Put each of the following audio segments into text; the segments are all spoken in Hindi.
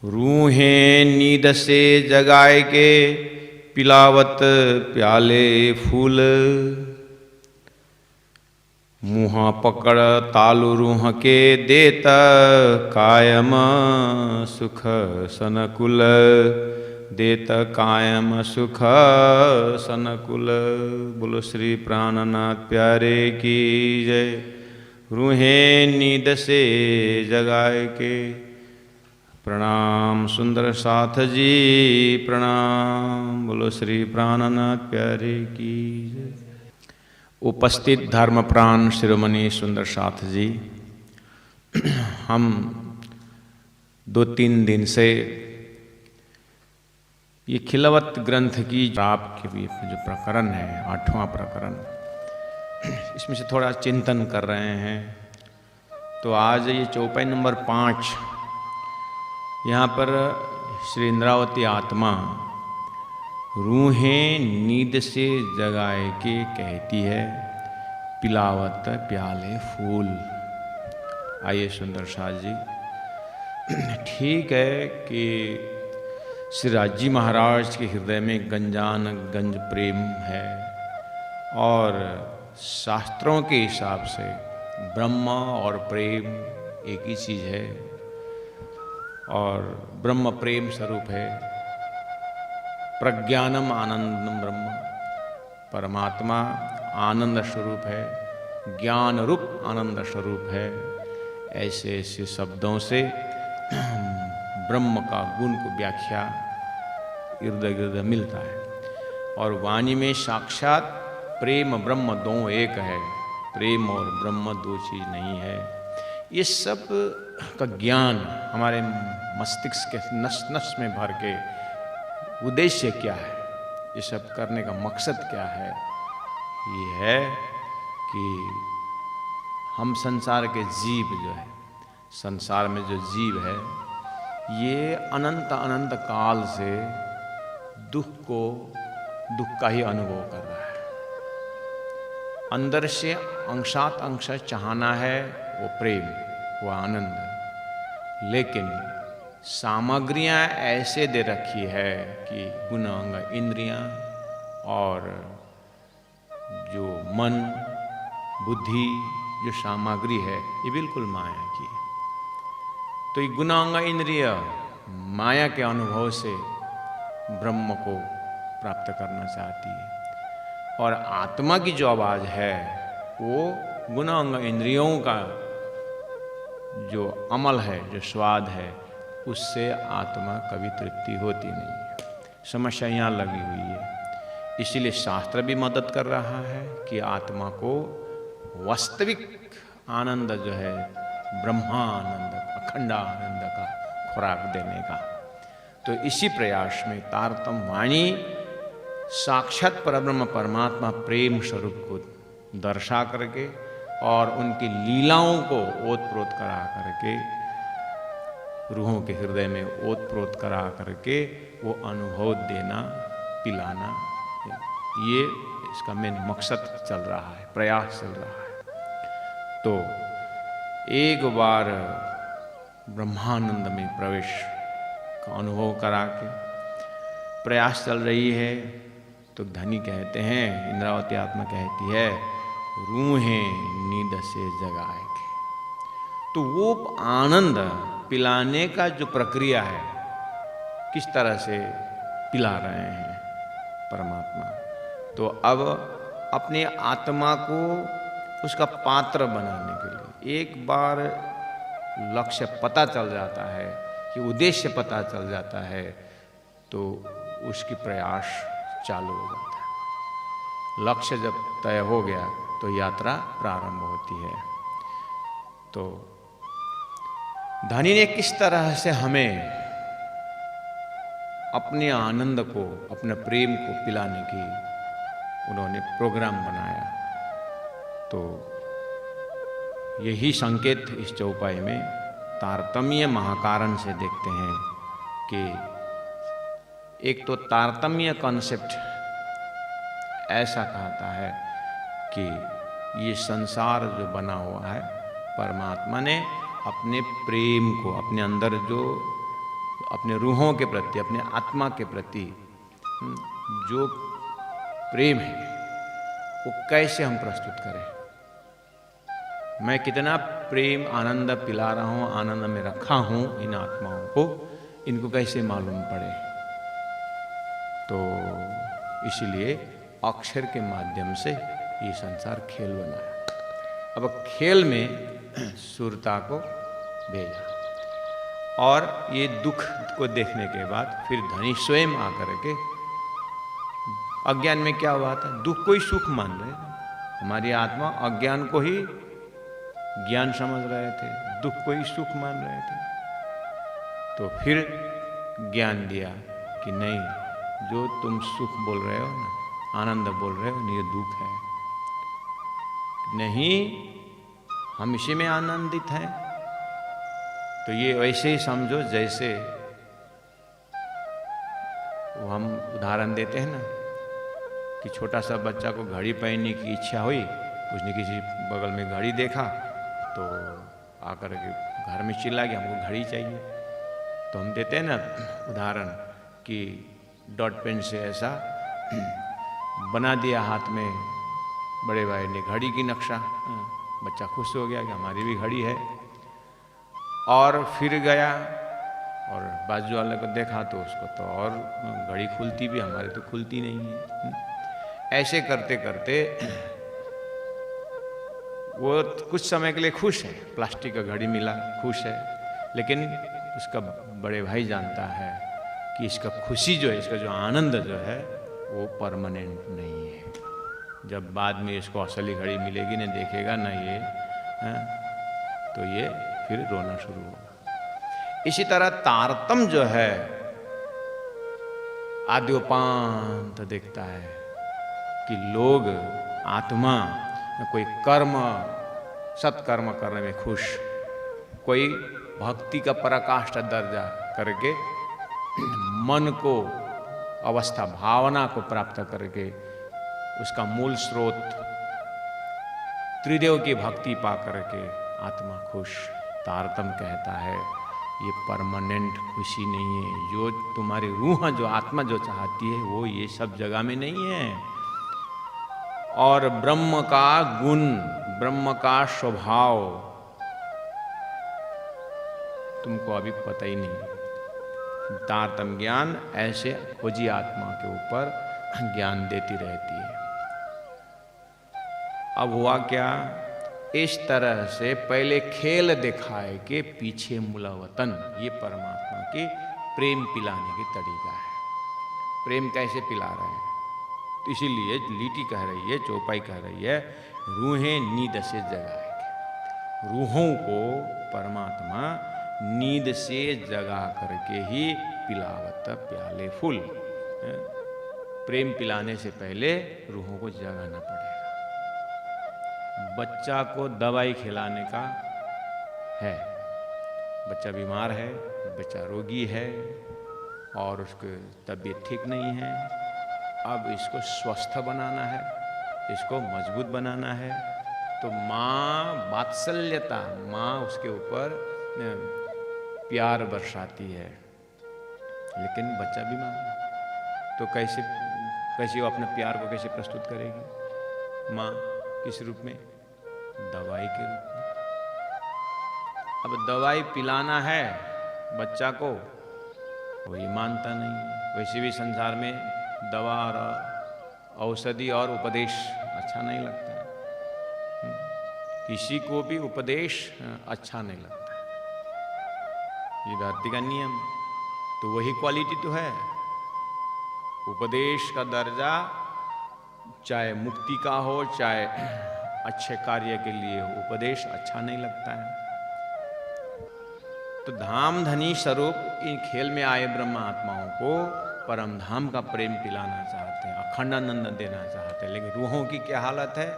रूहें नींद से जगाए के पिलावत प्याले फूल। मुँह पकड़ तालु रूह के देता कायम सुख सनकुल। देता कायम सुख सनकुल। बोलो श्री प्राणनाथ प्यारे की जय। रूहें नींद से जगाए के। प्रणाम सुंदर साथ जी प्रणाम। बोलो श्री प्राणनाथ प्यारे की जय। उपस्थित धर्मप्राण शिरोमणि सुंदर साथ जी, हम 2-3 दिन से ये खिलवत ग्रंथ की आपके जो प्रकरण है 8वां प्रकरण, इसमें से थोड़ा चिंतन कर रहे हैं। तो आज ये चौपाई नंबर 5, यहाँ पर श्री इंद्रावती आत्मा रूहें नींद से जगाए के कहती है पिलावत प्याले फूल। आइए सुंदर साथ जी, ठीक है कि श्री राजी महाराज के हृदय में गंजान गंज प्रेम है और शास्त्रों के हिसाब से ब्रह्म और प्रेम एक ही चीज़ है और ब्रह्म प्रेम स्वरूप है। प्रज्ञानम आनंदम ब्रह्म, परमात्मा आनंद स्वरूप है, ज्ञान रूप आनंद स्वरूप है। ऐसे ऐसे शब्दों से ब्रह्म का गुण को व्याख्या इर्द गिर्द मिलता है और वाणी में साक्षात प्रेम ब्रह्म दो एक है। प्रेम और ब्रह्म दो चीज नहीं है। ये सब का ज्ञान हमारे मस्तिष्क के नस नस में भर के उद्देश्य क्या है, ये सब करने का मकसद क्या है, ये है कि हम संसार के जीव जो है, संसार में जो जीव है ये अनंत अनंत काल से दुख का ही अनुभव कर रहा है। अंदर से अंशात अंश चाहना है वो प्रेम, वो आनंद, लेकिन सामग्रियां ऐसे दे रखी है कि गुण अंग इंद्रियां और जो मन बुद्धि जो सामग्री है ये बिल्कुल माया की है। तो ये गुणांग इंद्रिय माया के अनुभव से ब्रह्म को प्राप्त करना चाहती है और आत्मा की जो आवाज है वो गुणांग इंद्रियों का जो अमल है, जो स्वाद है, उससे आत्मा कभी तृप्ति होती नहीं है। समस्या यहाँ लगी हुई है। इसीलिए शास्त्र भी मदद कर रहा है कि आत्मा को वास्तविक आनंद जो है ब्रह्मानंद, अखंड आनंद का खुराक देने का। तो इसी प्रयास में तारतम्य वाणी साक्षात परब्रह्म परमात्मा प्रेम स्वरूप को दर्शा करके और उनकी लीलाओं को ओतप्रोत करा करके, रूहों के हृदय में ओतप्रोत करा करके वो अनुभव देना, पिलाना, ये इसका मेन मकसद चल रहा है, प्रयास चल रहा है। तो एक बार ब्रह्मानंद में प्रवेश का अनुभव करा के प्रयास चल रही है तो धनी कहते हैं, इंद्रावती आत्मा कहती है रूहें नींद से जगाए के। तो वो आनंद पिलाने का जो प्रक्रिया है, किस तरह से पिला रहे हैं परमात्मा, तो अब अपने आत्मा को उसका पात्र बनाने के लिए एक बार लक्ष्य पता चल जाता है कि उद्देश्य पता चल जाता है तो उसकी प्रयास चालू हो जाता है। लक्ष्य जब तय हो गया तो यात्रा प्रारंभ होती है। तो धनी ने किस तरह से हमें अपने आनंद को, अपने प्रेम को पिलाने की उन्होंने प्रोग्राम बनाया। तो यही संकेत इस चौपाई में तारतम्य महाकारण से देखते हैं कि एक तो तारतम्य कॉन्सेप्ट ऐसा कहता है कि ये संसार जो बना हुआ है परमात्मा ने अपने प्रेम को, अपने अंदर जो अपने रूहों के प्रति, अपने आत्मा के प्रति जो प्रेम है वो कैसे हम प्रस्तुत करें। मैं कितना प्रेम आनंद पिला रहा हूँ, आनंद में रखा हूँ इन आत्माओं को, इनको कैसे मालूम पड़े। तो इसीलिए अक्षर के माध्यम से ये संसार खेल बनाया। अब खेल में सुरता को भेजा और ये दुख को देखने के बाद फिर धनी स्वयं आकर के, अज्ञान में क्या हुआ था, दुख को ही सुख मान रहे थे। हमारी आत्मा अज्ञान को ही ज्ञान समझ रहे थे, दुख को ही सुख मान रहे थे। तो फिर ज्ञान दिया कि नहीं, जो तुम सुख बोल रहे हो ना, आनंद बोल रहे हो, ये दुख है। नहीं, हम इसी में आनंदित हैं। तो ये वैसे ही समझो जैसे वो हम उदाहरण देते हैं ना कि छोटा सा बच्चा को घड़ी पहनने की इच्छा हुई, उसने किसी बगल में घड़ी देखा तो आकर के घर में चिल्ला गया हमको घड़ी चाहिए। तो हम देते हैं ना उदाहरण कि डॉट पेन से ऐसा बना दिया हाथ में, बड़े भाई ने घड़ी की नक्शा, बच्चा खुश हो गया कि हमारी भी घड़ी है। और फिर गया और बाजू वाले को देखा तो उसको तो और घड़ी खुलती भी, हमारे तो खुलती नहीं है। ऐसे करते करते वो कुछ समय के लिए खुश है, प्लास्टिक का घड़ी मिला, खुश है। लेकिन उसका बड़े भाई जानता है कि इसका खुशी जो है, इसका जो आनंद जो है वो परमानेंट नहीं है। जब बाद में इसको असली घड़ी मिलेगी ना, देखेगा ना ये तो ये फिर रोना शुरू होगा। इसी तरह तारतम जो है आद्योपांत देखता है कि लोग आत्मा कोई कर्म सत्कर्म करने में खुश, कोई भक्ति का पराकाष्ठा दर्जा करके मन को अवस्था भावना को प्राप्त करके उसका मूल स्रोत त्रिदेव की भक्ति पा करके आत्मा खुश। तारतम कहता है ये परमानेंट खुशी नहीं है। जो तुम्हारी रूह, जो आत्मा जो चाहती है वो ये सब जगह में नहीं है। और ब्रह्म का गुण, ब्रह्म का स्वभाव तुमको अभी पता ही नहीं। तारतम ज्ञान ऐसे खोजी आत्मा के ऊपर ज्ञान देती रहती है। अब हुआ क्या, इस तरह से पहले खेल दिखाए के पीछे मुलावतन, ये परमात्मा की प्रेम पिलाने की तरीका है। प्रेम कैसे पिला रहे हैं, तो इसीलिए लीटी कह रही है, चौपाई कह रही है, रूहें नींद से जगाएंगे। रूहों को परमात्मा नींद से जगा करके ही पिलावत प्याले फूल। प्रेम पिलाने से पहले रूहों को जगाना पड़ेगा। बच्चा को दवाई खिलाने का है, बच्चा बीमार है, बच्चा रोगी है और उसकी तबीयत ठीक नहीं है। अब इसको स्वस्थ बनाना है, इसको मजबूत बनाना है। तो माँ वात्सल्यता, माँ उसके ऊपर प्यार बरसाती है। लेकिन बच्चा बीमार है तो कैसे वो अपने प्यार को कैसे प्रस्तुत करेगी? माँ किस रूप में? दवाई के रूप में। अब दवाई पिलाना है बच्चा को, वही मानता नहीं है। वैसे भी संसार में दवा और औषधि और उपदेश अच्छा नहीं लगता है। किसी को भी उपदेश अच्छा नहीं लगता। ये धरती का नियम, तो वही क्वालिटी तो है। उपदेश का दर्जा चाहे मुक्ति का हो, चाहे अच्छे कार्य के लिए हो, उपदेश अच्छा नहीं लगता है। तो धाम धनी स्वरूप इन खेल में आए ब्रह्म आत्माओं को परम धाम का प्रेम पिलाना चाहते हैं, अखंड आनंद देना चाहते हैं। लेकिन रूहों की क्या हालत है?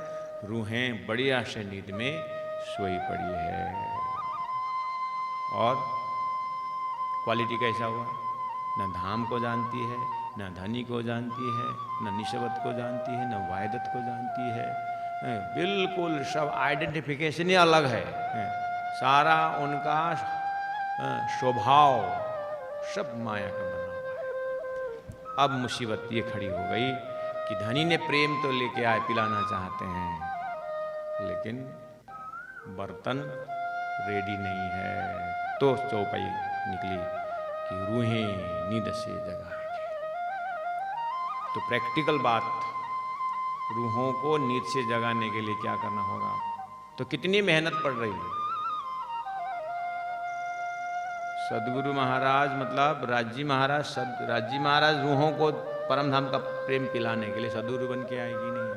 रूहें बड़ी आशय नींद में सोई पड़ी है। और क्वालिटी कैसा हुआ? न धाम को जानती है, न धनी को जानती है, न निशवत को जानती है, न वायदत को जानती है। बिल्कुल सब आइडेंटिफिकेशन ही अलग है। सारा उनका स्वभाव सब माया का बना हुआ है। अब मुसीबत ये खड़ी हो गई कि धनी ने प्रेम तो लेके आए, पिलाना चाहते हैं, लेकिन बर्तन रेडी नहीं है। तो चौपाई निकली कि रूहें नींद से जगाएंगे। तो प्रैक्टिकल बात, रूहों को नींद से जगाने के लिए क्या करना होगा? तो कितनी मेहनत पड़ रही है। सदगुरु महाराज मतलब राजी महाराज रूहों को परम धाम का प्रेम पिलाने के लिए सदगुरु बन के आएगी नहीं।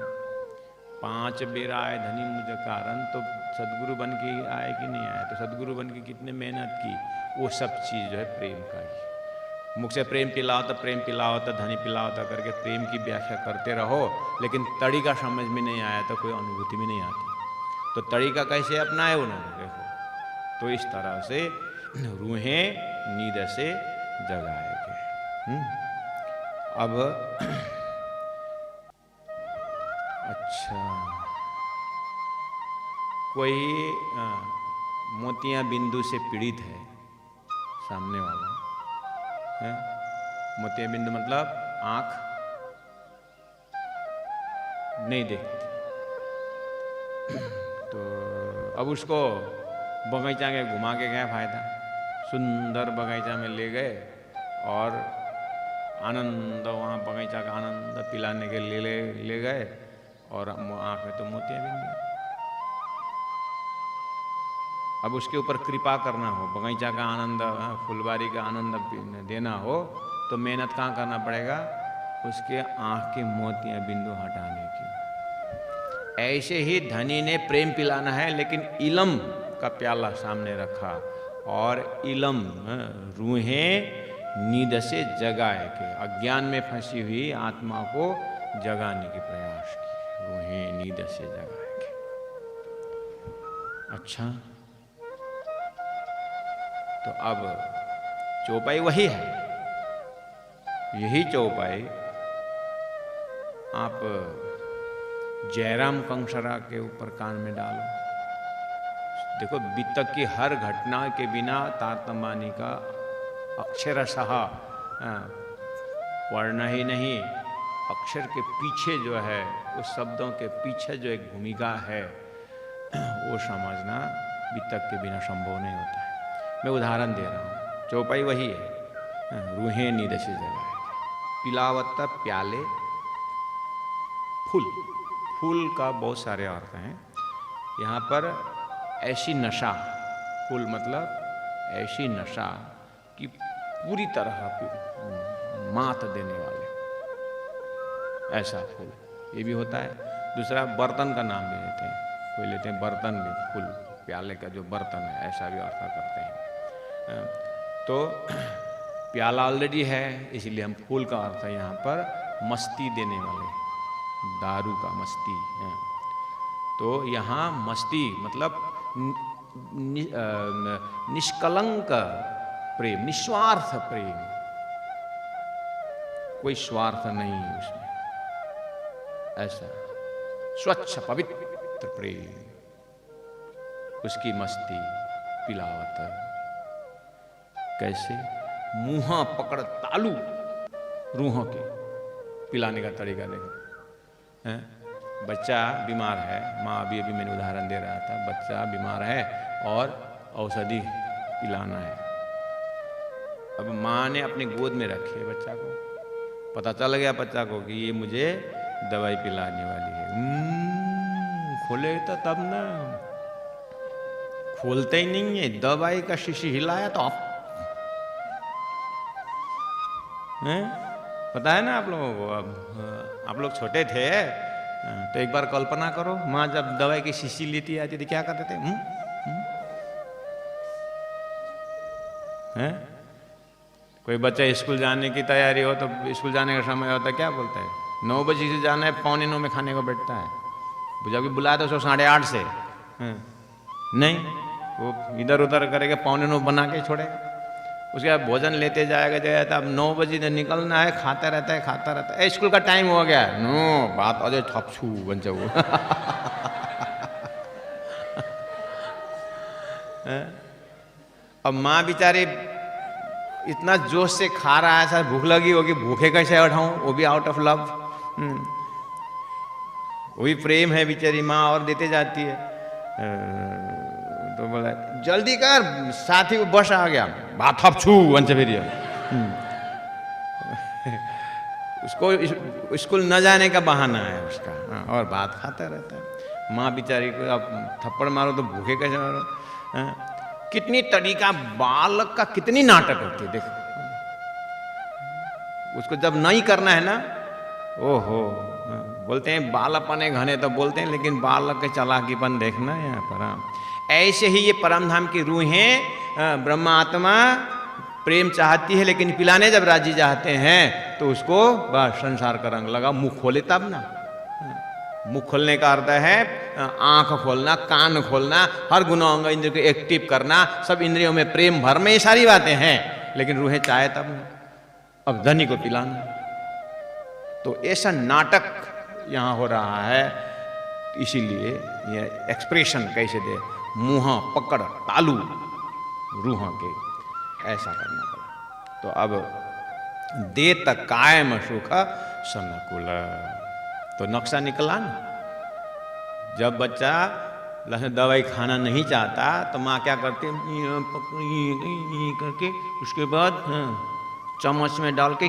5 बेरा आए धनी मुझे कारण, तो सदगुरु बन के आए कि नहीं आए? तो सदगुरु बन के कितने मेहनत की, वो सब चीज़ जो है प्रेम का ही। मुख से प्रेम पिलाओ तो प्रेम पिलाओ तो धनी पिलाओ तो करके प्रेम की व्याख्या करते रहो, लेकिन तरीका समझ में नहीं आया तो कोई अनुभूति में नहीं आती। तो तरीका कैसे अपनाए उन्होंने, देखो। तो इस तरह से रूहें नींद से जगाएंगे। अब अच्छा, कोई मोतियां बिंदु से पीड़ित है, सामने वाला है। मोतियां बिंदु मतलब आंख नहीं देखती। तो अब उसको बगीचा में घुमा के क्या फायदा? सुंदर बगीचा में ले गए और आनंद, वहाँ बगीचा का आनंद पिलाने के लिए ले गए, और आँख में तो मोतियां बिंदु। अब उसके ऊपर कृपा करना हो, बगीचा का आनंद, फुलवारी का आनंद देना हो, तो मेहनत कहाँ करना पड़ेगा? उसके आँख के मोतियां बिंदु हटाने की। ऐसे ही धनी ने प्रेम पिलाना है, लेकिन इलम का प्याला सामने रखा और इलम रूहें नींद से जगाए के, अज्ञान में फंसी हुई आत्मा को जगाने की प्रयास की। रूहें नींद से जगाएंगे। अच्छा, तो अब चौपाई वही है। यही चौपाई आप जयराम कंसरा के ऊपर कान में डालो। देखो, वितक की हर घटना के बिना तारतम्बानी का अक्षरशः पढ़ना ही नहीं, अक्षर के पीछे जो है, उस शब्दों के पीछे जो एक भूमिका है, वो समझना वितक के बिना संभव नहीं होता है। मैं उदाहरण दे रहा हूँ, चौपाई वही है। रूहें नींद से जगाएंगे। पिलावत प्याले फूल। फूल का बहुत सारे अर्थ हैं। यहाँ पर ऐसी नशा, फूल मतलब ऐसी नशा कि पूरी तरह मात देने वाले, ऐसा फूल। ये भी होता है। दूसरा, बर्तन का नाम भी लेते हैं, कोई लेते हैं बर्तन भी, फूल प्याले का जो बर्तन है, ऐसा भी अर्थ करते हैं। तो प्याला ऑलरेडी है, इसलिए हम फूल का अर्थ है यहाँ पर मस्ती देने वाले, दारू का मस्ती है। तो यहाँ मस्ती मतलब निष्कलंक प्रेम, निस्वार्थ प्रेम, कोई स्वार्थ नहीं है उसमें, ऐसा स्वच्छ पवित्र प्रेम, उसकी मस्ती पिलावत। कैसे? मुँह पकड़ तालू रूहों के पिलाने का तरीका देखो। बच्चा बीमार है, माँ अभी मैंने उदाहरण दे रहा था, बच्चा बीमार है और औषधि पिलाना है। अब माँ ने अपने गोद में रखे बच्चा को, पता चल गया बच्चा को कि ये मुझे दवाई पिलाने वाली है। खोले तो तब ना, खोलते ही नहीं है। दवाई का शीशी हिलाया तो पता है ना आप लोगों को। अब आप लोग छोटे थे तो एक बार कल्पना करो, माँ जब दवाई की शीशी लेती आती थी क्या करते थे? कोई बच्चा स्कूल जाने की तैयारी हो, तो स्कूल जाने का समय होता है, क्या बोलता है? 9 बजे से जाना है, 8:45 में खाने को बैठता है। जब भी बुलाया तो 8:30 से नहीं, वो इधर उधर करेगा, 8:45 बना के छोड़ेगा। उसके बाद भोजन लेते जाएगा, अब 9 बजे निकलना है, खाता रहता है। स्कूल का टाइम हो गया, नो बात अजय ठपछू बन जाओ। अब माँ बेचारी इतना जोश से खा रहा है, सर भूख लगी होगी, भूखे कैसे उठाऊं, वो भी आउट ऑफ लव। वही प्रेम है, बेचारी माँ और देते जाती है। तो बोला जल्दी कर, साथी वो बस आ गया, बात थप छू वंश फिर उसको स्कूल न जाने का बहाना है उसका। हाँ, और बात खाता रहता है। माँ बेचारी को आप थप्पड़ मारो तो भूखे कैसे मारो। हाँ, कितनी तरीका बालक का, कितनी नाटक होती है देखो। उसको जब नहीं करना है ना, ओहो, बोलते हैं बालपने घने तो बोलते हैं, लेकिन बालक के चालाकीपन देखना है यहाँ पर। ऐसे ही ये परमधाम की रूहें, ब्रह्मा आत्मा प्रेम चाहती है, लेकिन पिलाने जब राजी चाहते हैं तो उसको बस संसार का रंग लगा, मुंह खोले तब ना। मुंह खोलने का अर्थ है आंख खोलना, कान खोलना, हर गुना अंग इंद्र को एक्टिव करना, सब इंद्रियों में प्रेम भरना, ये सारी बातें हैं, लेकिन रूहें चाहे तब ना। अब धनी को पिलाना, तो ऐसा नाटक यहाँ हो रहा है। इसीलिए ये एक्सप्रेशन कैसे दे, मुंह पकड़ तालू रूह के, ऐसा करना पड़ा। तो अब देत कायम सुख सनकुल, तो नक्शा निकला ना। जब बच्चा दवाई खाना नहीं चाहता तो माँ क्या करती है, करके उसके बाद चम्मच में डाल के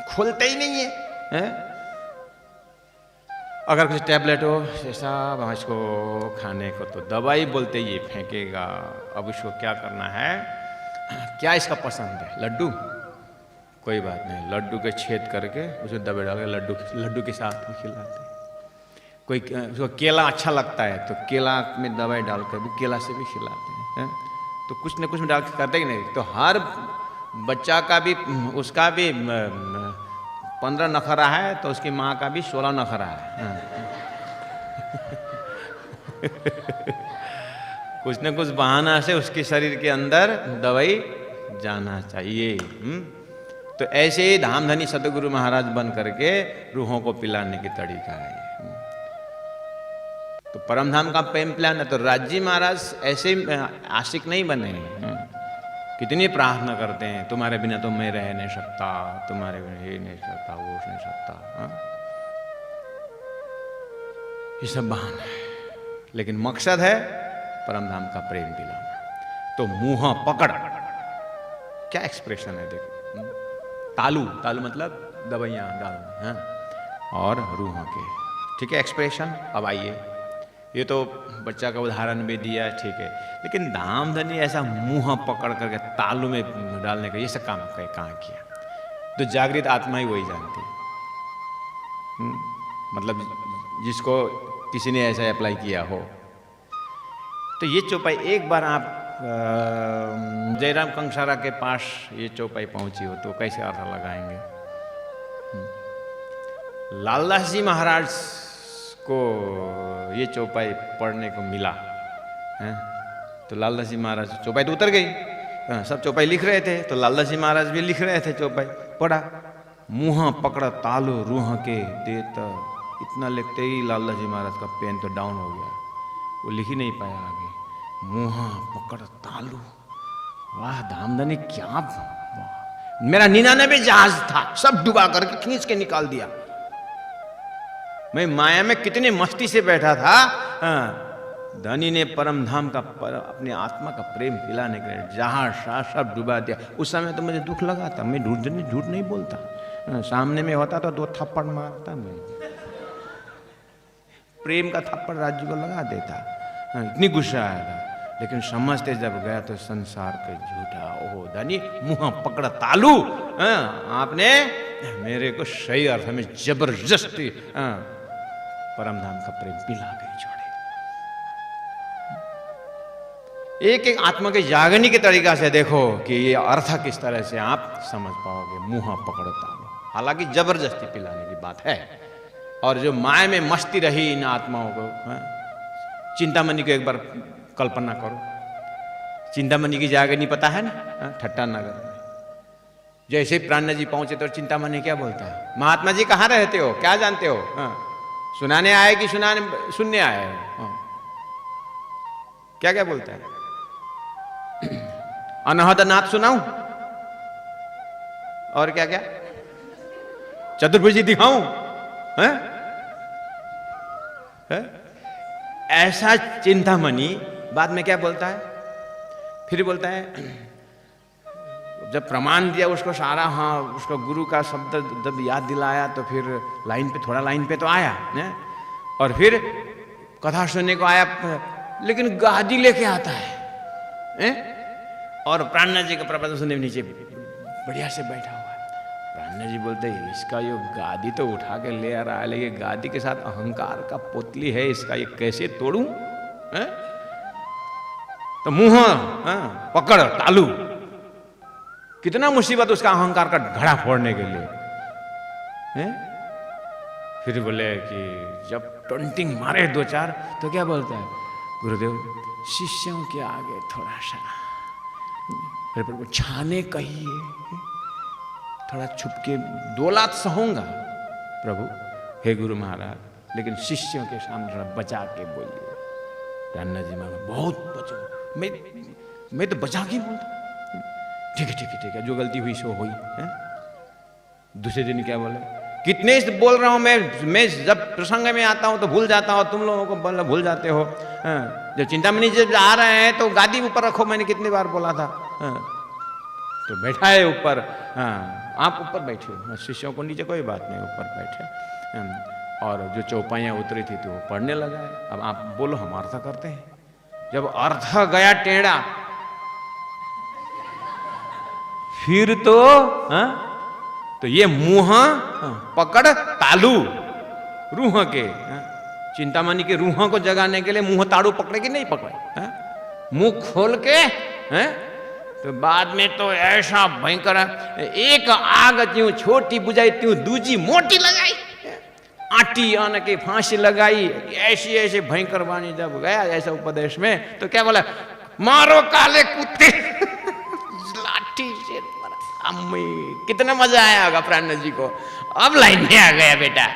खोलते ही नहीं है। अगर कुछ टैबलेट हो ऐसा भैंस को खाने को, तो दवाई बोलते ही फेंकेगा। अब उसको क्या करना है, क्या इसका पसंद है, लड्डू, कोई बात नहीं, लड्डू के छेद करके उसको दबे डाल के लड्डू के साथ भी खिलाते हैं। कोई उसको केला अच्छा लगता है तो केला में दवाई डाल कर भी केला से भी खिलाते हैं। तो कुछ न कुछ डाल के करते ही नहीं। तो हर बच्चा का भी, उसका भी 15 नखरा है तो उसकी माँ का भी 16 नखरा है। कुछ न कुछ बहाना से उसके शरीर के अंदर दवाई जाना चाहिए। तो ऐसे ही धामधनी सतगुरु महाराज बन करके रूहों को पिलाने की तरीका है। तो परमधाम का प्रेम प्लान है। तो राजी महाराज ऐसे आशिक नहीं बने, कितनी प्रार्थना करते हैं, तुम्हारे बिना तो मैं रह नहीं सकता, तुम्हारे बिना ये नहीं सकता, वो नहीं सकता। ये सब बहाना है, लेकिन मकसद है परमधाम का प्रेम पिलाना। तो मुंह पकड़, क्या एक्सप्रेशन है देखो। तालू, तालू मतलब दवाइयाँ डालना, और रूह के, ठीक है एक्सप्रेशन। अब आइए, ये तो बच्चा का उदाहरण भी दिया, ठीक है, लेकिन धामधनी ऐसा मुंह पकड़ करके तालू में डालने का ये सब काम कहाँ किया। तो जागृत आत्मा ही वही जानती है। मतलब जिसको किसी ने ऐसा अप्लाई किया हो। तो ये चौपाई एक बार आप जयराम कंसारा के पास ये चौपाई पहुंची हो तो कैसे अर्थ लगाएंगे। लालदास जी महाराज को ये चौपाई पढ़ने को मिला है। तो लालदास जी महाराज, चौपाई तो उतर गई, सब चौपाई लिख रहे थे, तो लालदास जी महाराज भी लिख रहे थे चौपाई। पढ़ा, मुँह पकड़ तालू रूह के देत, इतना लिखते ही लालदास जी महाराज का पेन तो डाउन हो गया, वो लिख ही नहीं पाया आगे। मुँह पकड़ तालू, वाह धामधनी क्या, मेरा 99 जहाज था, सब डुबा करके खींच के निकाल दिया। मैं माया में कितनी मस्ती से बैठा था, धनी ने परमधाम का अपने आत्मा का प्रेम पिलाने के लिए जहां सब डुबा दिया। उस समय तो मुझे दुख लगा था, मैं झूठ नहीं बोलता, सामने में होता तो 2 थप्पड़ मारता मैं, प्रेम का थप्पड़ राज्य को लगा देता, इतनी गुस्सा आया था। लेकिन समझते जब गया तो संसार के झूठा, ओह धनी मुंह पकड़ तालू, आपने मेरे को सही अर्थ में जबरदस्ती परमधाम का प्रेम पिला गई छोड़े। एक एक आत्मा के जागने के तरीका से देखो कि ये अर्थ किस तरह से आप समझ पाओगे। मुंह पकड़ तालू, हालांकि जबरदस्ती पिलाने की बात है। और जो माया में मस्ती रही इन आत्माओं को, चिंतामणि को एक बार कल्पना करो, चिंतामणि की जागनी पता है ना, ठट्टा नगर में जैसे प्राण जी पहुंचे तो चिंतामणि क्या बोलता है, महात्मा जी कहाँ रहते हो, क्या जानते हो, सुनाने आए कि सुनने आए हो, क्या क्या बोलता है, अनहद नाथ सुनाऊं और क्या क्या चतुर्भुजी दिखाऊं? हैं? हैं? ऐसा चिंतामणि बाद में क्या बोलता है? फिर बोलता है जब प्रमाण दिया उसको सारा, हाँ उसको गुरु का शब्द जब याद दिलाया तो फिर लाइन पे, थोड़ा लाइन पे तो आया है? और फिर कथा सुनने को आया, लेकिन गादी लेके आता है? और प्राणनाथ जी का प्रवचन सुनने नीचे बढ़िया से बैठा हुआ है। प्राणनाथ जी बोलते हैं इसका ये गादी तो उठा के ले आ रहा है, लेकिन गादी के साथ अहंकार का पोतली है, इसका ये कैसे तोड़ूं? तो मुंह पकड़ तालू, कितना मुसीबत उसका अहंकार का घड़ा फोड़ने के लिए है? फिर बोले कि जब टंटिंग मारे दो चार तो क्या बोलता है गुरुदेव, शिष्यों के आगे थोड़ा सा छाने कहिए, थोड़ा छुप के 2 लात सहूंगा प्रभु, हे गुरु महाराज, लेकिन शिष्यों के सामने थोड़ा बचा के बोलिए। रान्ना जी मामा बहुत बचो, मैं तो बचा के बोलता, ठीक है ठीक है ठीक है, जो गलती हुई सो हुई है। दूसरे दिन क्या बोले, कितने से बोल रहा हूं मैं जब प्रसंग में आता हूं तो भूल जाता हूं, तुम लोगों को भूल जाते हो। जब चिंतामणि जब आ रहे हैं तो गादी ऊपर रखो, मैंने कितनी बार बोला था। तो बैठा है ऊपर, आप ऊपर बैठे हो, शिष्यों को नीचे कोई बात नहीं, ऊपर बैठे। और जो चौपाइयाँ उतरी थी तो वो पढ़ने लगा है। अब आप बोलो, हम अर्थ करते हैं। जब अर्थ गया टेढ़ा फिर तो ये मुंह पकड़ तालू, रूह के चिंतामणि के रूह को जगाने के लिए मुंह ताड़ू पकड़े कि नहीं पकड़े? मुंह खोल के तो बाद में तो ऐसा भयंकर, एक आग त्यों छोटी बुझाई त्यों दूजी मोटी लगाई, आटी आन के फांसी लगाई, ऐसी ऐसे भयंकर वाणी जब गया ऐसा उपदेश में तो क्या बोला, मारो काले कुत्ते लाठी से। अम्मी कितना मजा आया होगा प्राणनाथ जी को, अब लाइन में आ गया बेटा।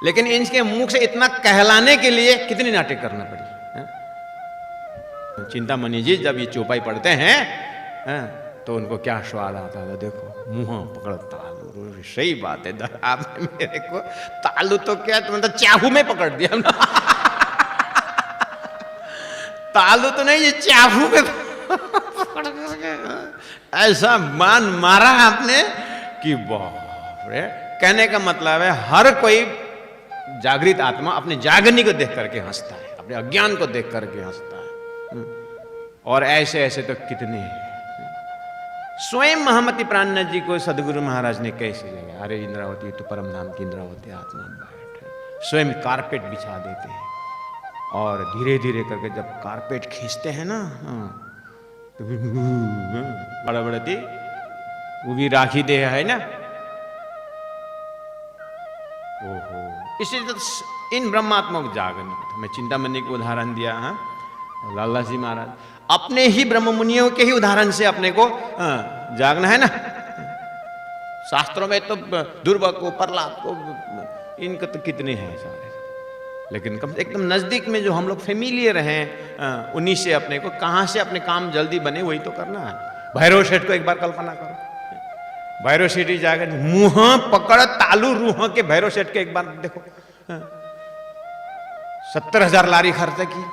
लेकिन इनके मुख से इतना कहलाने के लिए कितनी नाटक करना पड़ी। चिंतामणि जी जब ये चौपाई पढ़ते हैं तो उनको क्या स्वाद आता था, देखो मुंह पकड़ तालू, सही बात है, आपने मेरे को तालू तो क्या मतलब चाहू में पकड़ दिया ना तालू तो नहीं, ये चाहू में पकड़ ऐसा मान मारा आपने कि बाप रे। कहने का मतलब है हर कोई जागृत आत्मा अपने जागनी को देख करके हंसता है, अपने अज्ञान को देख करके हंसता है। और ऐसे ऐसे तो कितने हैं। स्वयं महामती प्राणनाथ जी को सदगुरु महाराज ने कैसे जगह, अरे इंद्रावती तो परम धाम की इंद्रावती आत्मा बैठ, स्वयं कारपेट बिछा देते हैं। और धीरे धीरे करके जब कारपेट खींचते हैं ना तो बड़ा बड़ा थी वो भी राखी दे है ना। ओहो, इसलिए तो इन ब्रह्मात्मा को जागरण, मैं चिंतामणि को उदाहरण दिया। लाला जी महाराज अपने ही ब्रह्म मुनियों के ही उदाहरण से अपने को जागना है ना। शास्त्रों में तो दुर्वा को, प्रहलाद को, इनके तो कितने हैं सारे, लेकिन कम एकदम नजदीक में जो हम लोग फेमिलियर हैं उन्हीं से अपने को, कहां से अपने काम जल्दी बने वही तो करना है। भैरव सेठ को एक बार कल्पना करो, भैरव सेठ ही जाकर मुंह पकड़ तालू रूह के भैरव सेठ के एक बार देखो, 70,000 लारी खर्च की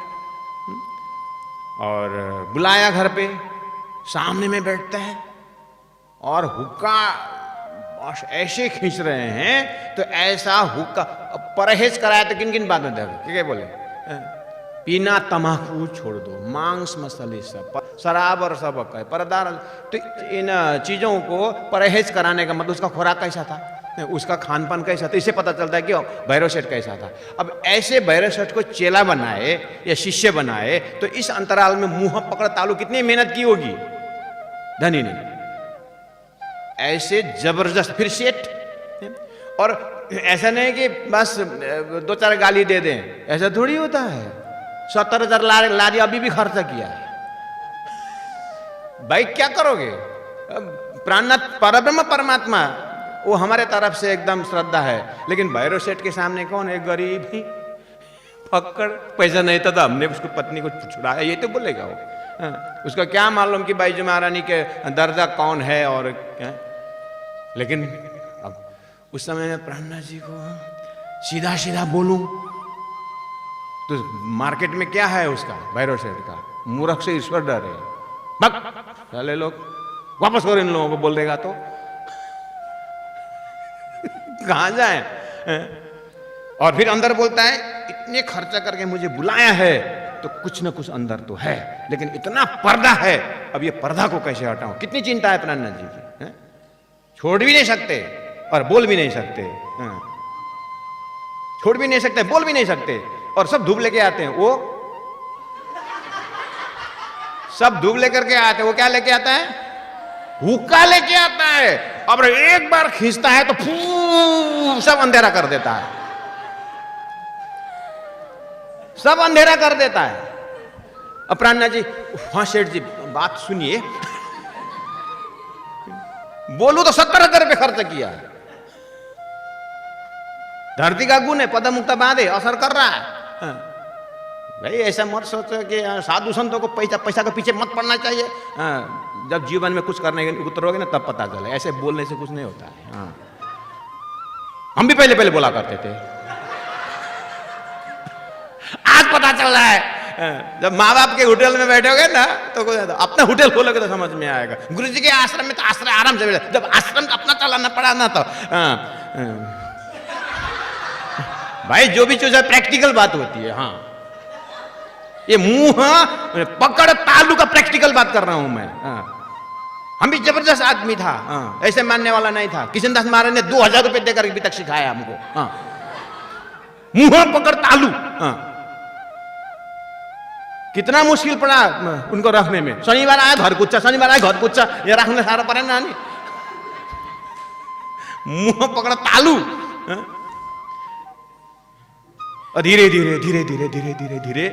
और बुलाया घर पे, सामने में बैठता है और हुक्का ऐसे खींच रहे हैं तो ऐसा हुक्का परहेज कराया तो किन किन बात में देखो क्या बोले, पीना तम्बाकू छोड़ दो, मांस मसाले सब, शराब और सब परदार, तो इन चीजों को परहेज कराने का मतलब उसका खुराक कैसा था, उसका खान पान कैसा था, इससे पता चलता है कि भैरव सेठ कैसा था। अब ऐसे भैरव सेठ को चेला बनाए या शिष्य बनाए तो इस अंतराल में मुंह पकड़ तालू कितनी मेहनत की होगी धनी ने, ऐसे जबरदस्त। फिर सेठ, और ऐसा नहीं कि बस 2-4 गाली दे दें, ऐसा थोड़ी होता है। 70,000 लारी अभी भी खर्चा किया है भाई, क्या करोगे। प्राणनाथ परब्रह्म परमात्मा वो हमारे तरफ से एकदम श्रद्धा है, लेकिन भैरव सेठ के सामने कौन है, गरीब ही पकड़, पैसा नहीं था तो हमने उसको पत्नी को छुड़ाया, ये तो बोलेगा वो। उसका क्या मालूम कि बाईजू महारानी के दर्जा कौन है और क्या। लेकिन अब उस समय में प्राणनाथ जी को सीधा सीधा बोलूं तो मार्केट में क्या है उसका, भैरव सेठ का, मूर्ख से ईश्वर डर है, बक चले लोग वापस करो इन लोगों को बोल देगा तो कहां जाए। और फिर अंदर बोलता है इतने खर्चा करके मुझे बुलाया है तो कुछ ना कुछ अंदर तो है, लेकिन इतना पर्दा है, अब ये पर्दा को कैसे हटाऊं। कितनी चिंता है प्राणनाथ जी की, छोड़ भी नहीं सकते और बोल भी नहीं सकते, छोड़ भी नहीं सकते बोल भी नहीं सकते, और सब धूप लेके आते हैं। वो सब धूप लेकर के आते हैं, वो क्या लेके आता है, हुक्का लेके आता है। अब एक बार खींचता है तो फू सब अंधेरा कर देता है, सब अंधेरा कर देता है। अब प्राणनाथ जी, हाँ सेठ जी बात सुनिए, बोलू तो 70,000 रुपये खर्च किया, धरती का गुण है, पद मुक्ता बांधे असर कर रहा है। भाई ऐसा मत सोचो कि साधु संतों को पैसा के पीछे मत पड़ना चाहिए। जब जीवन में कुछ करने के उतरोगे ना तब पता चले, ऐसे बोलने से कुछ नहीं होता है। हम भी पहले बोला करते थे, आज पता चल रहा है। जब माँ बाप के होटल में बैठोगे ना तो अपना होटल खोलोगे तो समझ में आएगा। गुरु जी के आश्रम में तो आश्रय आराम से बैठे, जब आश्रम अपना चलाना पड़ा ना तो भाई जो भी चीज है प्रैक्टिकल बात होती है। हाँ, ये मुंह पकड़ तालू का प्रैक्टिकल बात कर रहा हूं मैं। हम भी जबरदस्त आदमी था, ऐसे मानने वाला नहीं था। किशनदास महाराज ने 2000 रुपए देकर अभी तक सिखाया हमको। मुंह पकड़ तालू, कितना मुश्किल पड़ा उनको रखने में। शनिवार आया घर कुच्चा, शनिवार आया घर कुच्चा, ये रखने सारा पड़े ना। मुंह पकड़ तालू, और धीरे धीरे धीरे धीरे धीरे धीरे धीरे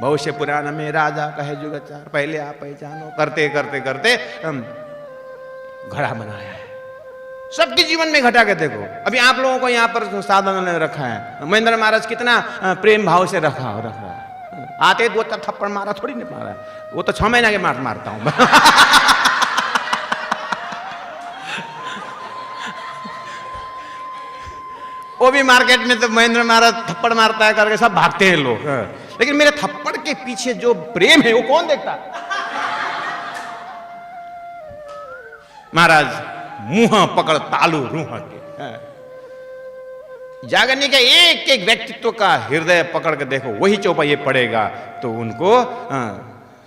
भविष्य पुराण में राजा कहे जुगाचार, पहले आप पहचानो, करते करते करते घड़ा बनाया है। सबके जीवन में घटा के देखो। अभी आप लोगों को यहाँ पर साधन ने रखा है, महेंद्र महाराज कितना प्रेम भाव से रख रहा है। आते 2 थप्पड़ मारा थोड़ी नहीं मारा, वो तो 6 महीना के मारता हूं वो भी मार्केट में तो महेंद्र महाराज थप्पड़ मारता है करके सब भागते हैं लोग, लेकिन मेरे थप्पड़ के पीछे जो प्रेम है वो कौन देखता। महाराज मुंह पकड़ तालू रूह के, जागरनी के एक एक व्यक्तित्व का हृदय पकड़ के देखो, वही चौपाई पड़ेगा तो उनको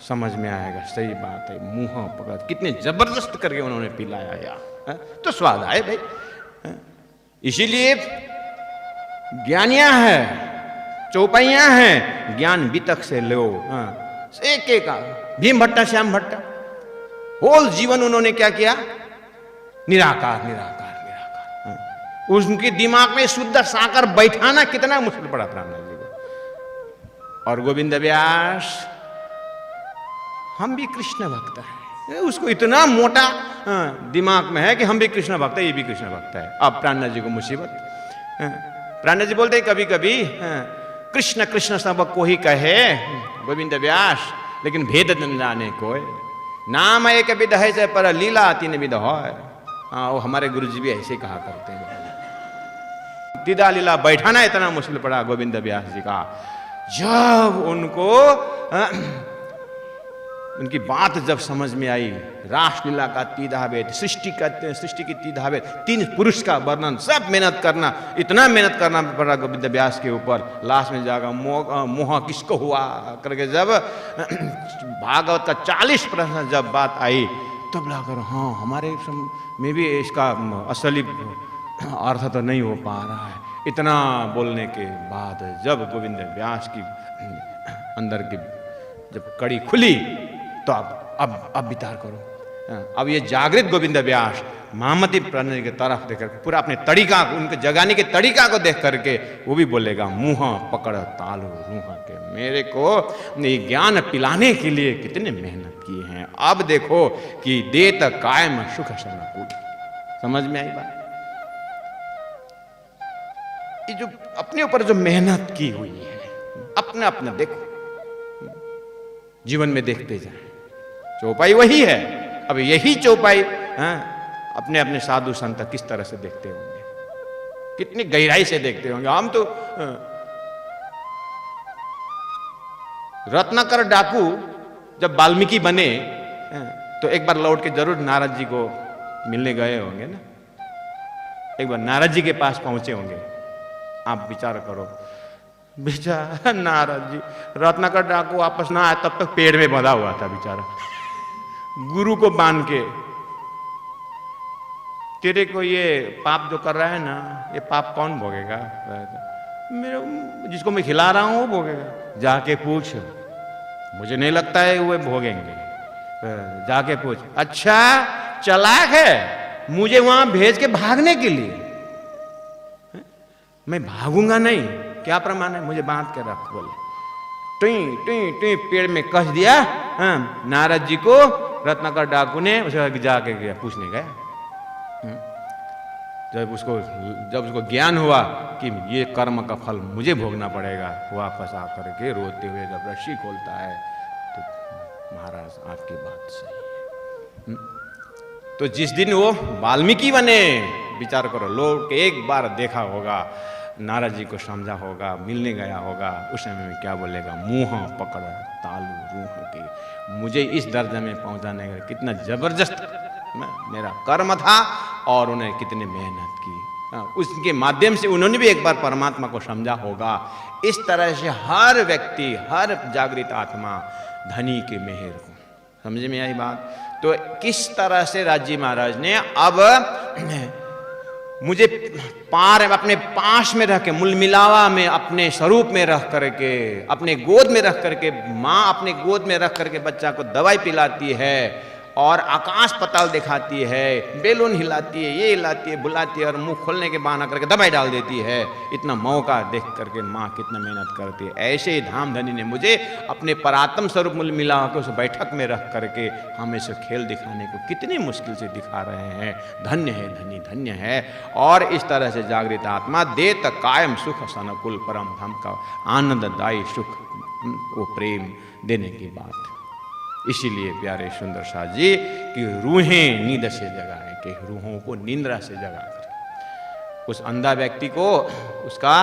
समझ में आएगा। सही बात है, मुंह पकड़ कितने जबरदस्त करके उन्होंने पिलाया यार, तो स्वाद आए भाई। इसीलिए ज्ञानियां हैं, चौपाइयां हैं, ज्ञान वितक से लो। एक एक भीम भट्टा, श्याम भट्टा, होल जीवन उन्होंने क्या किया, निराकार निराकार निराकार। उनके दिमाग में शुद्ध साकार बैठाना कितना मुश्किल पड़ा प्राणनाथ जी को। और गोविंद व्यास, हम भी कृष्ण भक्त है, उसको इतना मोटा दिमाग में है कि हम भी कृष्ण भक्त है, ये भी कृष्ण भक्त है। अब प्राणनाथ जी को मुसीबत, प्राणनाथ जी बोलते कभी कभी कृष्ण कृष्ण सब को ही कहे गोविंद व्यास, लेकिन भेद न जाने कोई। नाम एक विध है से पर लीला 3 विध है। हाँ, वो हमारे गुरु जी भी ऐसे कहा करते हैं। दीदा लीला बैठाना इतना मुश्किल पड़ा गोविंद व्यास जी का। जब उनको उनकी बात जब समझ में आई, रासलीला का 3 भेद, सृष्टि की 3 भेद, 3 पुरुष का वर्णन, सब मेहनत करना, इतना मेहनत करना पड़ा गोविंद व्यास के ऊपर। लास्ट में जाकर मोह किसको हुआ करके जब भागवत का 40 प्रश्न जब बात आई तब लाकर हाँ हमारे में भी इसका असली अर्थ तो नहीं हो पा रहा है। इतना बोलने के बाद जब गोविंद व्यास की अंदर की जब कड़ी खुली तो अब विचार करो। अब ये जागृत गोविंद व्यास महामती प्राणनाथ की तरफ देखकर पूरा अपने तरीका, उनके जगाने के तरीका को देख करके वो भी बोलेगा मुंह पकड़ तालू रूह के। मेरे को ज्ञान पिलाने के लिए कितने मेहनत किए हैं, अब देखो कि देत कायम सुख सनकुल। समझ में आई बात? ये जो अपने ऊपर जो मेहनत की हुई है, अपना अपना देखो, जीवन में देखते जाएं। चौपाई वही है। अब यही चौपाई अपने अपने साधु संत किस तरह से देखते होंगे, कितनी गहराई से देखते होंगे। हम तो रत्नाकर डाकू जब वाल्मीकि बने तो एक बार लौट के जरूर नारद जी को मिलने गए होंगे ना, एक बार नारद जी के पास पहुंचे होंगे। आप विचार करो, बेचारा नारद जी, रत्नाकर डाकू वापस ना आया तब तक पेड़ में बंधा हुआ था बेचारा, गुरु को बांध के। तेरे को ये पाप जो कर रहा है ना, ये पाप कौन भोगेगा? मेरे जिसको मैं खिला रहा हूं वो भोगेगा। जाके पूछ, मुझे नहीं लगता है वो भोगेंगे। जाके पूछ। अच्छा चालाक है, मुझे वहां भेज के भागने के लिए? मैं भागूंगा नहीं, क्या प्रमाण है? मुझे बांध के रख। बोले टुई टुई टुई पेड़ में कस दिया नारद जी को। रत्नाकर डाकू ने उसे जाके गया, पूछने गया। जब उसको ज्ञान हुआ कि ये कर्म का फल मुझे भोगना पड़ेगा, वापस आकर के रोते हुए जब रस्सी खोलता है तो महाराज आपकी बात सही है। तो जिस दिन वो वाल्मीकि बने, विचार करो, लोग एक बार देखा होगा, नारद जी को समझा होगा, मिलने गया होगा, उस समय में क्या बोलेगा? मुंह पकड़ तालू रूह की, मुझे इस दर्जे में पहुंचाने का कितना जबरदस्त मेरा कर्म था और उन्हें कितनी मेहनत की। उसके माध्यम से उन्होंने भी एक बार परमात्मा को समझा होगा। इस तरह से हर व्यक्ति, हर जागृत आत्मा धनी के मेहर को, समझ में आई बात? तो किस तरह से राजी महाराज ने अब मुझे अपने पास में रह के, मूल मिलावा में, अपने स्वरूप में रह करके, अपने गोद में रख करके, माँ अपने गोद में रख करके बच्चा को दवाई पिलाती है और आकाश पताल दिखाती है, बेलून हिलाती है, ये हिलाती है, बुलाती है और मुंह खोलने के बहाना करके दवाई डाल देती है। इतना मौका देख करके माँ कितना मेहनत करती है। ऐसे ही धामधनी ने मुझे अपने परात्म स्वरूप मूल मिला के उस बैठक में रख करके हमें से खेल दिखाने को कितनी मुश्किल से दिखा रहे हैं। धन्य है धनी, धन्य है। और इस तरह से जागृत आत्मा देत कायम सुख सनकुल परम धाम का आनंददायी सुख, वो प्रेम देने की बात। इसीलिए प्यारे सुंदर साथ जी कि रूहें नींद से जगाए, कि रूहों को निंद्रा से जगा कर उस अंधा व्यक्ति को उसका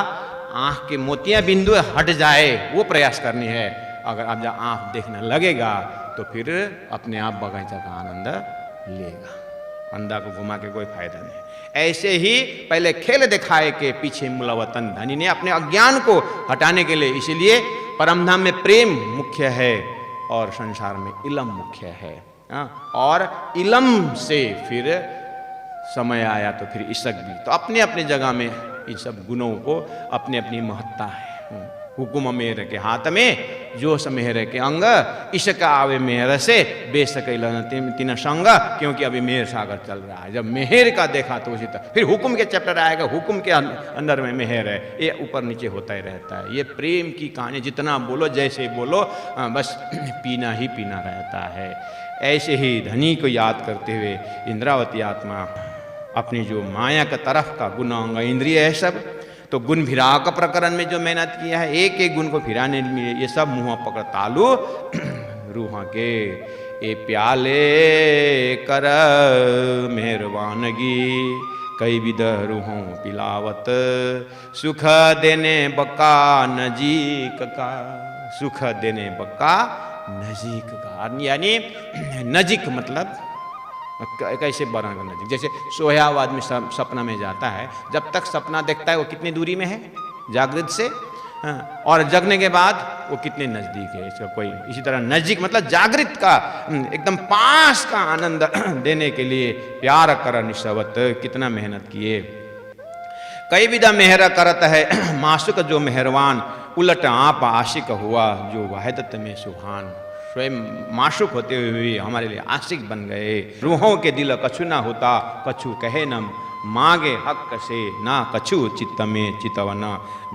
आंख के मोतियां बिंदु हट जाए, वो प्रयास करनी है। अगर अब जब आंख देखने लगेगा तो फिर अपने आप बगीचा का आनंद लेगा। अंधा को घुमा के कोई फायदा नहीं। ऐसे ही पहले खेल दिखाए के पीछे मुलावतन धनी ने अपने अज्ञान को हटाने के लिए, इसीलिए परमधाम में प्रेम मुख्य है और संसार में इलम मुख्य है। और इलम से फिर समय आया तो फिर इशक भी। तो अपने अपने जगह में इन सब गुणों को अपनी अपनी महत्ता है। हुकुम मेहर के हाथ में, जो मेहर के अंग, इश्क आवे मेहर से बेसक तीन संग, क्योंकि अभी मेहर सागर चल रहा है। जब मेहर का देखा तो उसी तरह फिर हुकुम के चैप्टर आएगा, हुकुम के अंदर में मेहर है, ये ऊपर नीचे होता ही रहता है। ये प्रेम की कहानी, जितना बोलो जैसे बोलो बस पीना ही पीना रहता है। ऐसे ही धनी को याद करते हुए इंद्रावती आत्मा अपनी जो माया का तरफ का गुण अंग इंद्रिय है सब, तो गुण फिराव का प्रकरण में जो मेहनत किया है, एक एक गुण को फिराने में, ये सब मुंह पकड़ तालू रूह के ए प्याले कर मेहरबानगी, कई विध रूहों पिलावत, सुख देने बका नजीक का, सुख देने बका नजीक का। यानी नजीक मतलब कैसे वर्णन करना चाहिए? जैसे सोया हुआ आदमी सपना में जाता है, जब तक सपना देखता है वो कितनी दूरी में है जागृत से, और जगने के बाद वो कितने नजदीक है इसका कोई। इसी तरह नजदीक मतलब जागृत का एकदम पास का आनंद देने के लिए प्यार कर निशवत, कितना मेहनत किए। कई विधा मेहर करत है मासुक जो मेहरवान, उलट आप आशिक हुआ जो वाहिदत में सुहान। स्वयं माशुक होते हुए हमारे लिए आशिक बन गए। रूहों के दिल कछु ना होता, कछु कहे न मांगे हक से, ना कछु चित्त में चितवन,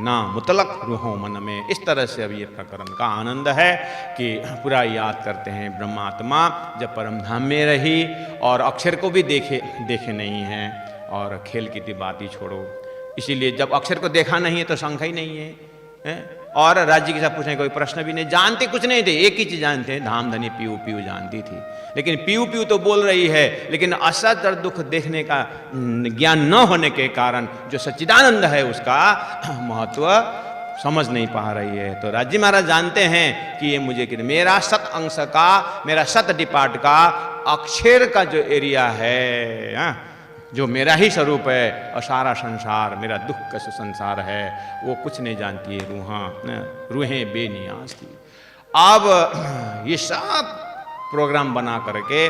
ना मुतलक रूहों मन में। इस तरह से अब ये प्रकरण का आनंद है कि पूरा याद करते हैं ब्रह्मात्मा जब परमधाम में रही और अक्षर को भी देखे नहीं हैं, और खेल की बात ही छोड़ो। इसीलिए जब अक्षर को देखा नहीं है तो शंका ही नहीं है। और राज्य के साथ पूछने कोई प्रश्न भी नहीं, जानते कुछ नहीं थे, एक ही चीज जानते हैं, धाम धनी पीऊ पीऊ जानती थी। लेकिन पीऊ पीऊ तो बोल रही है, लेकिन असत और दुख देखने का ज्ञान न होने के कारण जो सच्चिदानंद है उसका महत्व समझ नहीं पा रही है। तो राज्य महाराज जानते हैं कि ये मुझे कि मेरा सत अंश का, मेरा सत डिपार्ट का अक्षर का जो एरिया है, जो मेरा ही स्वरूप है, और सारा संसार मेरा दुख का संसार है, वो कुछ नहीं जानती है, रूहें बेनियाज थी। अब ये सब प्रोग्राम बना करके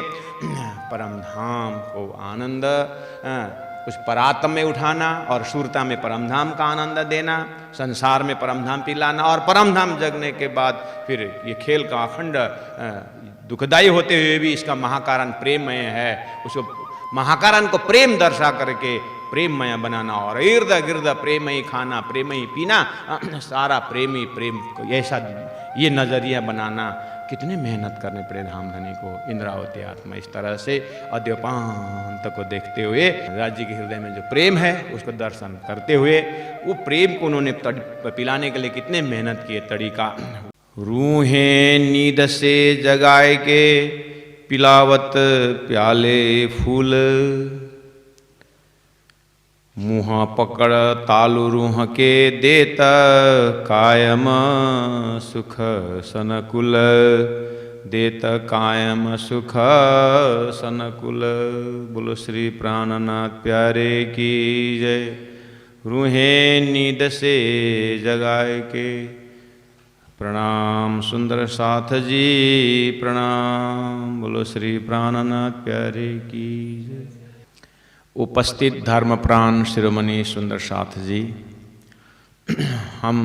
परमधाम को आनंद, कुछ परात्म में उठाना और सूरता में परमधाम का आनंद देना, संसार में परमधाम पिलाना, और परमधाम जगने के बाद फिर ये खेल का अखंड दुखदायी होते हुए भी इसका महाकारण प्रेममय है, उसको महाकारण को प्रेम दर्शा करके प्रेममय बनाना, और इर्द गिर्द प्रेम ही खाना, प्रेम ही पीना, सारा प्रेम ही प्रेम को, ऐसा ये नजरिया बनाना। कितने मेहनत करने पड़े धामधनी को, इंद्रावती आत्मा इस तरह से अद्योपांत को देखते हुए राज्य के हृदय में जो प्रेम है उसको दर्शन करते हुए, वो प्रेम को उन्होंने पिलाने के लिए कितने मेहनत किए तरीका। रूहें नींद से जगाए के पिलावत प्याले फूल, मुँह पकड़ तालु रूह के देत कायम सुख सनकुल, देत कायम सुख सनकुल। बोलो श्री प्राणनाथ प्यारे की जय। रूहें नींद से जगाए के, प्रणाम सुंदर साथ जी प्रणाम। बोलो श्री प्राणनाथ प्यारे की जय। उपस्थित धर्मप्राण शिरोमणि सुंदर साथ जी, हम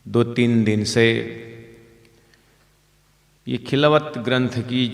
2-3 दिन से ये खिलवत ग्रंथ की